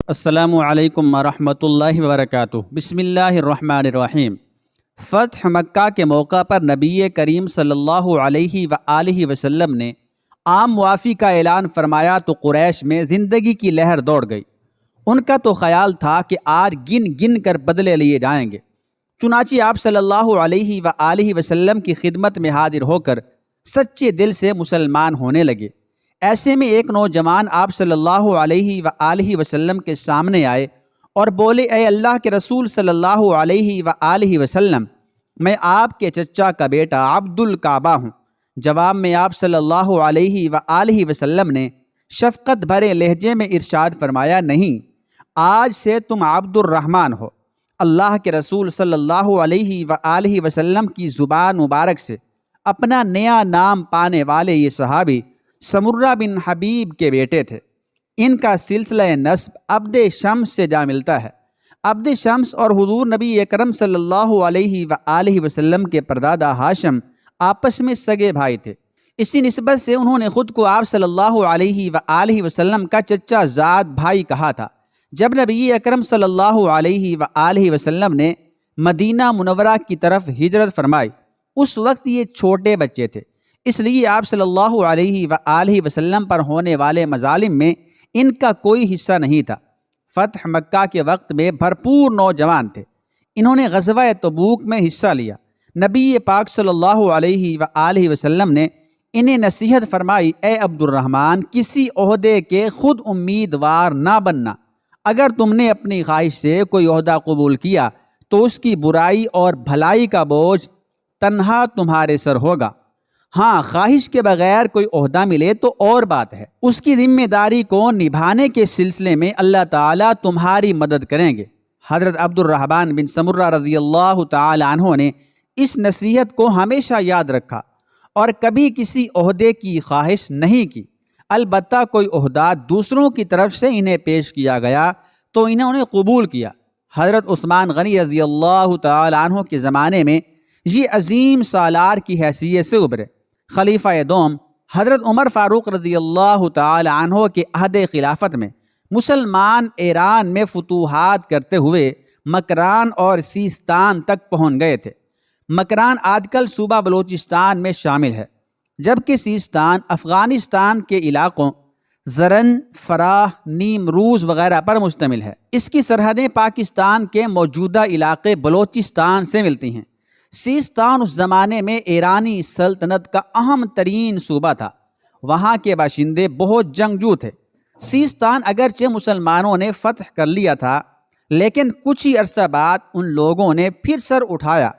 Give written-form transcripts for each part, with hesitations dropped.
السلام علیکم ورحمۃ اللہ وبرکاتہ۔ بسم اللہ الرحمن الرحیم۔ فتح مکہ کے موقع پر نبی کریم صلی اللہ علیہ وآلہ وسلم نے عام معافی کا اعلان فرمایا تو قریش میں زندگی کی لہر دوڑ گئی۔ ان کا تو خیال تھا کہ آج گن گن کر بدلے لیے جائیں گے۔ چنانچہ آپ صلی اللہ علیہ وآلہ وسلم کی خدمت میں حاضر ہو کر سچے دل سے مسلمان ہونے لگے۔ ایسے میں ایک نوجوان آپ صلی اللہ علیہ وآلہ وسلم کے سامنے آئے اور بولے، اے اللہ کے رسول صلی اللہ علیہ وآلہ وسلم، میں آپ کے چچا کا بیٹا عبد الکعبہ ہوں۔ جواب میں آپ صلی اللہ علیہ وآلہ وسلم نے شفقت بھرے لہجے میں ارشاد فرمایا، نہیں، آج سے تم عبد الرحمن ہو۔ اللہ کے رسول صلی اللہ علیہ وآلہ وسلم کی زبان مبارک سے اپنا نیا نام پانے والے یہ صحابی سمرہ بن حبیب کے بیٹے تھے۔ ان کا سلسلہ نسب عبد شمس سے جا ملتا ہے۔ عبد شمس اور حضور نبی اکرم صلی اللہ علیہ وآلہ وسلم کے پردادا ہاشم آپس میں سگے بھائی تھے۔ اسی نسبت سے انہوں نے خود کو آپ صلی اللہ علیہ وآلہ وسلم کا چچا زاد بھائی کہا تھا۔ جب نبی اکرم صلی اللہ علیہ وآلہ وسلم نے مدینہ منورہ کی طرف ہجرت فرمائی، اس وقت یہ چھوٹے بچے تھے، اس لیے آپ صلی اللہ علیہ وآلہ وسلم پر ہونے والے مظالم میں ان کا کوئی حصہ نہیں تھا۔ فتح مکہ کے وقت میں بھرپور نوجوان تھے۔ انہوں نے غزوہ تبوک میں حصہ لیا۔ نبی پاک صلی اللہ علیہ وآلہ وسلم نے انہیں نصیحت فرمائی، اے عبد الرحمن، کسی عہدے کے خود امیدوار نہ بننا۔ اگر تم نے اپنی خواہش سے کوئی عہدہ قبول کیا تو اس کی برائی اور بھلائی کا بوجھ تنہا تمہارے سر ہوگا۔ ہاں، خواہش کے بغیر کوئی عہدہ ملے تو اور بات ہے، اس کی ذمہ داری کو نبھانے کے سلسلے میں اللہ تعالیٰ تمہاری مدد کریں گے۔ حضرت عبد الرحمن بن سمرہ رضی اللہ تعالی عنہ نے اس نصیحت کو ہمیشہ یاد رکھا اور کبھی کسی عہدے کی خواہش نہیں کی۔ البتہ کوئی عہدہ دوسروں کی طرف سے انہیں پیش کیا گیا تو انہوں نے قبول کیا۔ حضرت عثمان غنی رضی اللہ تعالی عنہ کے زمانے میں یہ عظیم سالار کی حیثیت سے ابھرے۔ خلیفہ دوم حضرت عمر فاروق رضی اللہ تعالی عنہ کے عہد خلافت میں مسلمان ایران میں فتوحات کرتے ہوئے مکران اور سیستان تک پہنچ گئے تھے۔ مکران آج کل صوبہ بلوچستان میں شامل ہے، جبکہ سیستان افغانستان کے علاقوں زرن، فراہ، نیمروز وغیرہ پر مشتمل ہے۔ اس کی سرحدیں پاکستان کے موجودہ علاقے بلوچستان سے ملتی ہیں۔ سیستان اس زمانے میں ایرانی سلطنت کا اہم ترین صوبہ تھا۔ وہاں کے باشندے بہت جنگجو تھے۔ سیستان اگرچہ مسلمانوں نے فتح کر لیا تھا، لیکن کچھ ہی عرصہ بعد ان لوگوں نے پھر سر اٹھایا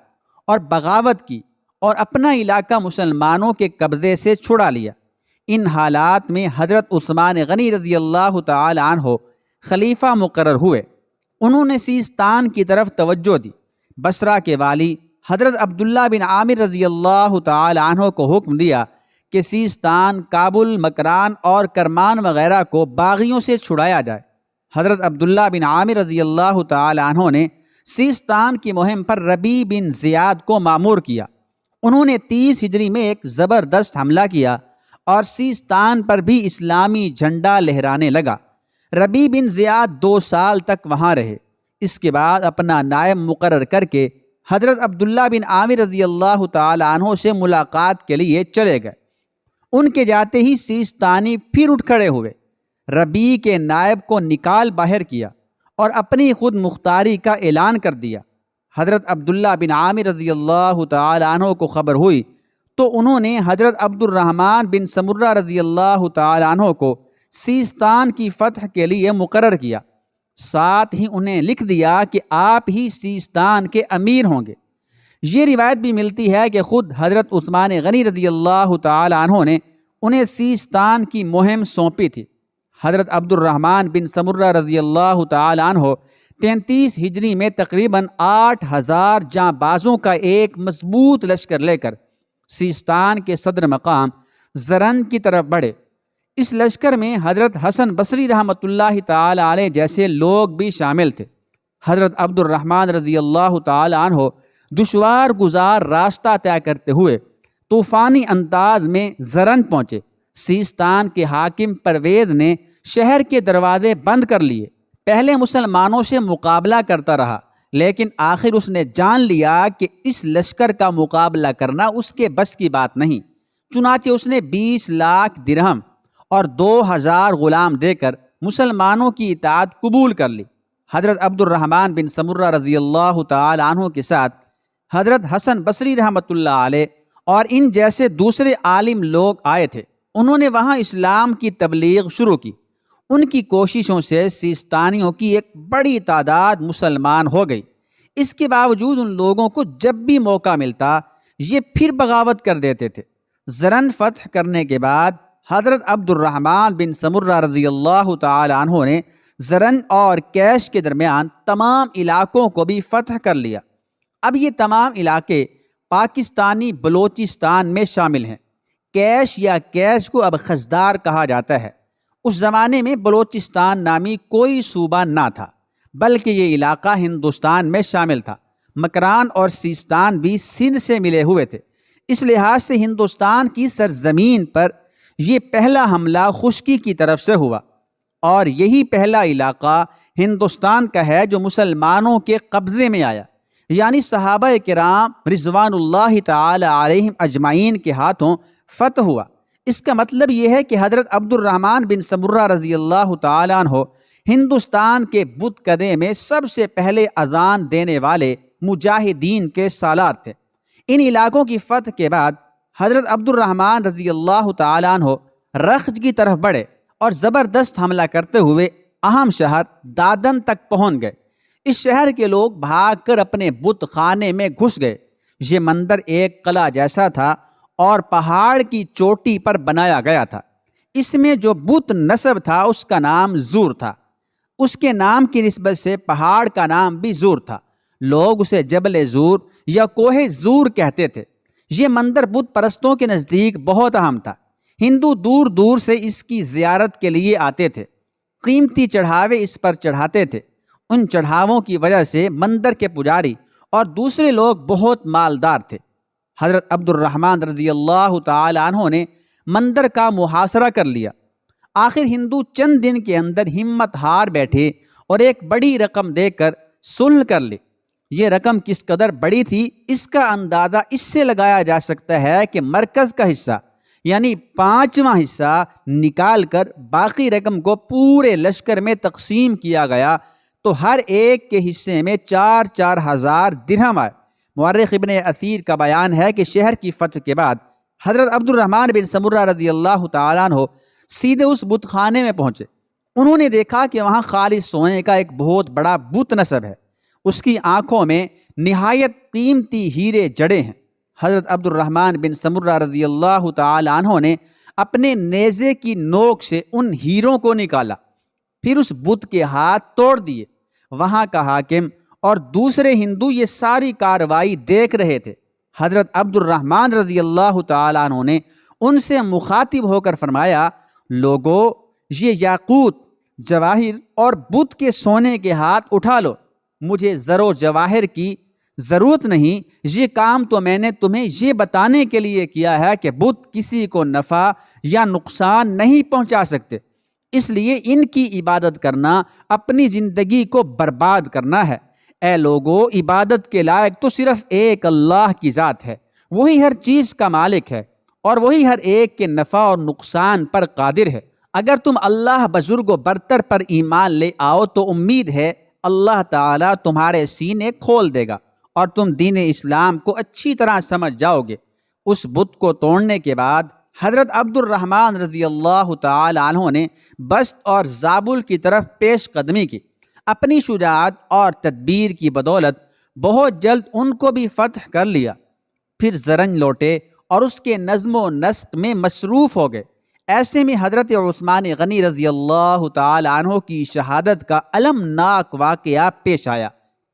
اور بغاوت کی اور اپنا علاقہ مسلمانوں کے قبضے سے چھڑا لیا۔ ان حالات میں حضرت عثمان غنی رضی اللہ تعالی عنہ خلیفہ مقرر ہوئے۔ انہوں نے سیستان کی طرف توجہ دی۔ بصرہ کے والی حضرت عبداللہ بن عامر رضی اللہ تعالی عنہ کو حکم دیا کہ سیستان، کابل، مکران اور کرمان وغیرہ کو باغیوں سے چھڑایا جائے۔ حضرت عبداللہ بن عامر رضی اللہ تعالی عنہ نے سیستان کی مہم پر ربیع بن زیاد کو مامور کیا۔ انہوں نے 30 ہجری میں ایک زبردست حملہ کیا اور سیستان پر بھی اسلامی جھنڈا لہرانے لگا۔ ربیع بن زیاد 2 سال تک وہاں رہے۔ اس کے بعد اپنا نائب مقرر کر کے حضرت عبداللہ بن عامر رضی اللہ تعالی عنہ سے ملاقات کے لیے چلے گئے۔ ان کے جاتے ہی سیستانی پھر اٹھ کھڑے ہوئے، ربیع کے نائب کو نکال باہر کیا اور اپنی خود مختاری کا اعلان کر دیا۔ حضرت عبداللہ بن عامر رضی اللہ تعالی عنہ کو خبر ہوئی تو انہوں نے حضرت عبد الرحمن بن سمرہ رضی اللہ تعالی عنہ کو سیستان کی فتح کے لیے مقرر کیا۔ ساتھ ہی انہیں لکھ دیا کہ آپ ہی سیستان کے امیر ہوں گے۔ یہ روایت بھی ملتی ہے کہ خود حضرت عثمان غنی رضی اللہ تعالی عنہ نے انہیں سیستان کی مہم سونپی تھی۔ حضرت عبد الرحمن بن سمرہ رضی اللہ تعالی عنہ 33 ہجری میں تقریباً 8000 جاں بازوں کا ایک مضبوط لشکر لے کر سیستان کے صدر مقام زرن کی طرف بڑھے۔ اس لشکر میں حضرت حسن بصری رحمۃ اللہ تعالی علیہ جیسے لوگ بھی شامل تھے۔ حضرت عبد الرحمن رضی اللہ تعالی عنہ دشوار گزار راستہ طے کرتے ہوئے طوفانی انداز میں زرن پہنچے۔ سیستان کے حاکم پرویز نے شہر کے دروازے بند کر لیے۔ پہلے مسلمانوں سے مقابلہ کرتا رہا، لیکن آخر اس نے جان لیا کہ اس لشکر کا مقابلہ کرنا اس کے بس کی بات نہیں۔ چنانچہ اس نے 20 لاکھ درہم اور 2000 غلام دے کر مسلمانوں کی اطاعت قبول کر لی۔ حضرت عبد الرحمن بن سمرہ رضی اللہ تعالی عنہ کے ساتھ حضرت حسن بصری رحمۃ اللہ علیہ اور ان جیسے دوسرے عالم لوگ آئے تھے۔ انہوں نے وہاں اسلام کی تبلیغ شروع کی۔ ان کی کوششوں سے سیستانیوں کی ایک بڑی تعداد مسلمان ہو گئی۔ اس کے باوجود ان لوگوں کو جب بھی موقع ملتا یہ پھر بغاوت کر دیتے تھے۔ زرن فتح کرنے کے بعد حضرت عبد الرحمن بن سمرہ رضی اللہ تعالی عنہ نے زرن اور کیش کے درمیان تمام علاقوں کو بھی فتح کر لیا۔ اب یہ تمام علاقے پاکستانی بلوچستان میں شامل ہیں۔ کیش یا کیش کو اب خزدار کہا جاتا ہے۔ اس زمانے میں بلوچستان نامی کوئی صوبہ نہ تھا، بلکہ یہ علاقہ ہندوستان میں شامل تھا۔ مکران اور سیستان بھی سندھ سے ملے ہوئے تھے۔ اس لحاظ سے ہندوستان کی سرزمین پر یہ پہلا حملہ خشکی کی طرف سے ہوا، اور یہی پہلا علاقہ ہندوستان کا ہے جو مسلمانوں کے قبضے میں آیا، یعنی صحابہ کرام رضوان اللہ تعالی علیہم اجمعین کے ہاتھوں فتح ہوا۔ اس کا مطلب یہ ہے کہ حضرت عبد الرحمن بن سمرہ رضی اللہ تعالی عنہ ہندوستان کے بت کدے میں سب سے پہلے اذان دینے والے مجاہدین کے سالار تھے۔ ان علاقوں کی فتح کے بعد حضرت عبد الرحمن رضی اللہ تعالی عنہ رخج کی طرف بڑھے اور زبردست حملہ کرتے ہوئے اہم شہر دادن تک پہنچ گئے۔ اس شہر کے لوگ بھاگ کر اپنے بت خانے میں گھس گئے۔ یہ مندر ایک قلعہ جیسا تھا اور پہاڑ کی چوٹی پر بنایا گیا تھا۔ اس میں جو بت نصب تھا اس کا نام زور تھا۔ اس کے نام کی نسبت سے پہاڑ کا نام بھی زور تھا۔ لوگ اسے جبل زور یا کوہ زور کہتے تھے۔ یہ مندر بت پرستوں کے نزدیک بہت اہم تھا۔ ہندو دور دور سے اس کی زیارت کے لیے آتے تھے، قیمتی چڑھاوے اس پر چڑھاتے تھے۔ ان چڑھاووں کی وجہ سے مندر کے پجاری اور دوسرے لوگ بہت مالدار تھے۔ حضرت عبد الرحمن رضی اللہ تعالی عنہ نے مندر کا محاصرہ کر لیا۔ آخر ہندو چند دن کے اندر ہمت ہار بیٹھے اور ایک بڑی رقم دے کر صلح کر لی۔ یہ رقم کس قدر بڑی تھی اس کا اندازہ اس سے لگایا جا سکتا ہے کہ مرکز کا حصہ یعنی 5واں حصہ نکال کر باقی رقم کو پورے لشکر میں تقسیم کیا گیا تو ہر ایک کے حصے میں 4-4 ہزار درہم آئے۔ مورخ ابن اثیر کا بیان ہے کہ شہر کی فتح کے بعد حضرت عبد الرحمن بن سمرہ رضی اللہ تعالیٰ عنہ سیدھے اس بت خانے میں پہنچے۔ انہوں نے دیکھا کہ وہاں خالص سونے کا ایک بہت بڑا بت نصب ہے۔ اس کی آنکھوں میں نہایت قیمتی ہیرے جڑے ہیں۔ حضرت عبد الرحمن بن سمرہ رضی اللہ تعالی عنہ نے اپنے نیزے کی نوک سے ان ہیروں کو نکالا، پھر اس بت کے ہاتھ توڑ دیے۔ وہاں کا حاکم اور دوسرے ہندو یہ ساری کارروائی دیکھ رہے تھے۔ حضرت عبد الرحمن رضی اللہ تعالی عنہ نے ان سے مخاطب ہو کر فرمایا، لوگو یہ یاقوت، جواہر اور بت کے سونے کے ہاتھ اٹھا لو۔ مجھے زر و جواہر کی ضرورت نہیں، یہ کام تو میں نے تمہیں یہ بتانے کے لیے کیا ہے کہ بت کسی کو نفع یا نقصان نہیں پہنچا سکتے، اس لیے ان کی عبادت کرنا اپنی زندگی کو برباد کرنا ہے۔ اے لوگو، عبادت کے لائق تو صرف ایک اللہ کی ذات ہے، وہی ہر چیز کا مالک ہے اور وہی ہر ایک کے نفع اور نقصان پر قادر ہے۔ اگر تم اللہ بزرگ و برتر پر ایمان لے آؤ تو امید ہے اللہ تعالیٰ تمہارے سینے کھول دے گا اور تم دین اسلام کو اچھی طرح سمجھ جاؤ گے۔ اس بت کو توڑنے کے بعد حضرت عبد الرحمن رضی اللہ تعالی عنہ نے بست اور زابل کی طرف پیش قدمی کی۔ اپنی شجاعت اور تدبیر کی بدولت بہت جلد ان کو بھی فتح کر لیا۔ پھر زرن لوٹے اور اس کے نظم و نسق میں مصروف ہو گئے۔ ایسے میں حضرت عثمان غنی رضی اللہ تعالی عنہ کی شہادت کا المناک واقعہ پیش آیا۔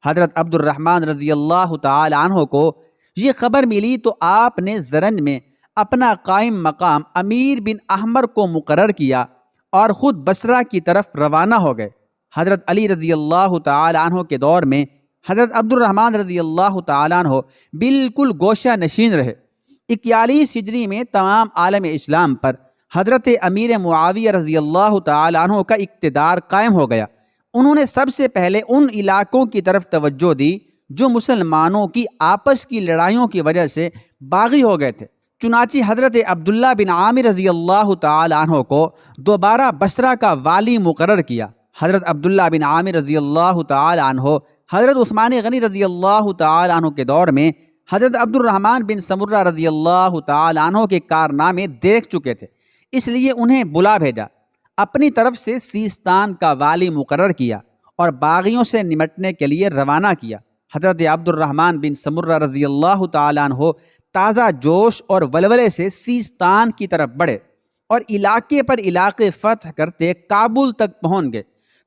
حضرت عبد الرحمن رضی اللہ تعالی عنہ کو یہ خبر ملی تو آپ نے زرن میں اپنا قائم مقام امیر بن احمر کو مقرر کیا اور خود بصرہ کی طرف روانہ ہو گئے۔ حضرت علی رضی اللہ تعالی عنہ کے دور میں حضرت عبد الرحمن رضی اللہ تعالی عنہ بالکل گوشہ نشین رہے۔ 41 ہجری میں تمام عالم اسلام پر حضرت امیر معاویہ رضی اللہ تعالی عنہ کا اقتدار قائم ہو گیا۔ انہوں نے سب سے پہلے ان علاقوں کی طرف توجہ دی جو مسلمانوں کی آپس کی لڑائیوں کی وجہ سے باغی ہو گئے تھے۔ چنانچہ حضرت عبداللہ بن عامر رضی اللہ تعالی عنہ کو دوبارہ بصرہ کا والی مقرر کیا۔ حضرت عبداللہ بن عامر رضی اللہ تعالی عنہ حضرت عثمان غنی رضی اللہ تعالی عنہ کے دور میں حضرت عبد الرحمن بن سمرہ رضی اللہ تعالی عنہ کے کارنامے دیکھ چکے تھے، اس لیے انہیں بلا بھیجا، اپنی طرف سے سیستان کا والی مقرر کیا اور باغیوں سے نمٹنے کے لیے روانہ کیا۔ حضرت عبد الرحمن بن سمرہ رضی اللہ تعالی عنہ تازہ جوش اور ولولے سے سیستان کی طرف بڑھے اور علاقے پر علاقے فتح کرتے کابل تک پہنچ گئے۔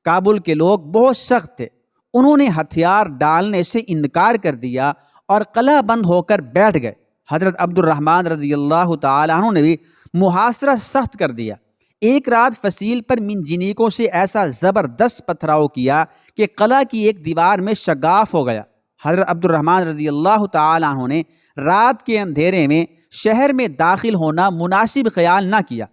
کابل کے لوگ بہت سخت تھے، انہوں نے ہتھیار ڈالنے سے انکار کر دیا اور قلعہ بند ہو کر بیٹھ گئے۔ حضرت عبد الرحمن رضی اللہ تعالی عنہ نے بھی محاصرہ سخت کر دیا۔ ایک رات فصیل پر منجنیقوں سے ایسا زبردست پتھراؤ کیا کہ قلعہ کی ایک دیوار میں شگاف ہو گیا۔ حضرت عبد الرحمن رضی اللہ تعالی عنہ نے رات کے اندھیرے میں شہر میں داخل ہونا مناسب خیال نہ کیا۔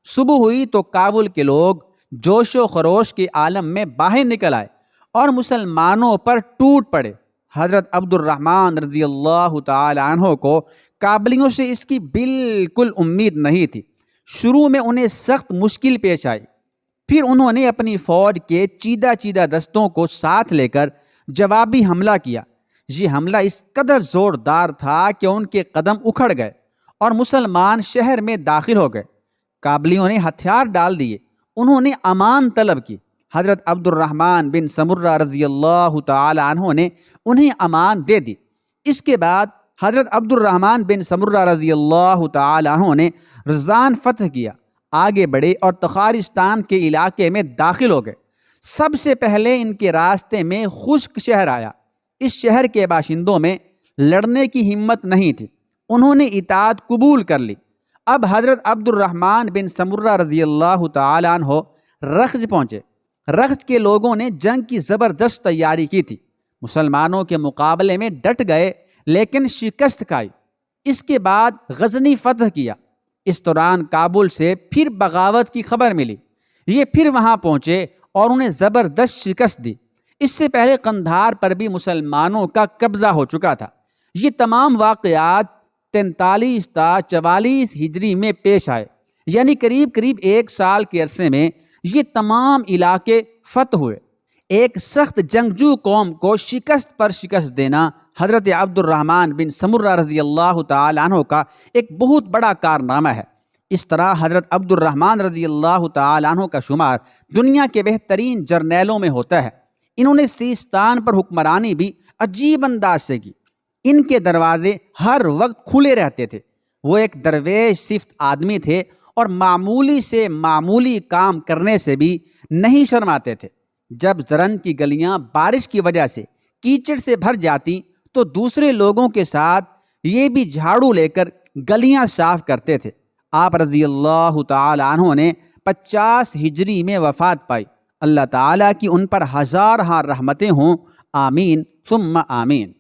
صبح ہوئی تو کابل کے لوگ جوش و خروش کے عالم میں باہر نکل آئے اور مسلمانوں پر ٹوٹ پڑے۔ حضرت عبد الرحمن رضی اللہ تعالی عنہ کو کابلیوں سے اس کی بالکل امید نہیں تھی۔ شروع میں انہیں سخت مشکل پیش آئی، پھر انہوں نے اپنی فوج کے چیدہ دستوں کو ساتھ لے کر جوابی حملہ کیا۔ یہ حملہ اس قدر زوردار تھا کہ ان کے قدم اکھڑ گئے اور مسلمان شہر میں داخل ہو گئے۔ کابلیوں نے ہتھیار ڈال دیے، انہوں نے امان طلب کی۔ حضرت عبد الرحمن بن سمرہ رضی اللہ تعالی عنہ نے انہیں امان دے دی۔ اس کے بعد حضرت عبد الرحمن بن سمرہ رضی اللہ تعالی عنہ نے رزان فتح کیا، آگے بڑھے اور تخارستان کے علاقے میں داخل ہو گئے۔ سب سے پہلے ان کے راستے میں خشک شہر آیا۔ اس شہر کے باشندوں میں لڑنے کی ہمت نہیں تھی، انہوں نے اطاعت قبول کر لی۔ اب حضرت عبد الرحمن بن سمرہ رضی اللہ تعالی عنہ رخج پہنچے۔ رخج کے لوگوں نے جنگ کی زبردست تیاری کی تھی، مسلمانوں کے مقابلے میں ڈٹ گئے لیکن شکست کھائی۔ اس کے بعد غزنی فتح کیا۔ اس دوران کابل سے پھر بغاوت کی خبر ملی، یہ پھر وہاں پہنچے اور انہیں زبردست شکست دی۔ اس سے پہلے قندھار پر بھی مسلمانوں کا قبضہ ہو چکا تھا۔ یہ تمام واقعات 43 تا 44 ہجری میں پیش آئے، یعنی قریب ایک سال کے عرصے میں یہ تمام علاقے فتح ہوئے۔ ایک سخت جنگجو قوم کو شکست پر شکست دینا حضرت عبد الرحمن بن سمرہ رضی اللہ تعالی عنہ کا ایک بہت بڑا کارنامہ ہے۔ اس طرح حضرت عبد الرحمن رضی اللہ تعالی عنہ کا شمار دنیا کے بہترین جرنیلوں میں ہوتا ہے۔ انہوں نے سیستان پر حکمرانی بھی عجیب انداز سے کی، ان کے دروازے ہر وقت کھلے رہتے تھے۔ وہ ایک درویش صفت آدمی تھے اور معمولی سے معمولی کام کرنے سے بھی نہیں شرماتے تھے۔ جب زرن کی گلیاں بارش کی وجہ سے کیچڑ سے بھر جاتی تو دوسرے لوگوں کے ساتھ یہ بھی جھاڑو لے کر گلیاں صاف کرتے تھے۔ آپ رضی اللہ تعالی عنہ نے 50 ہجری میں وفات پائی۔ اللہ تعالیٰ کی ان پر ہزارہا رحمتیں ہوں، آمین ثم آمین۔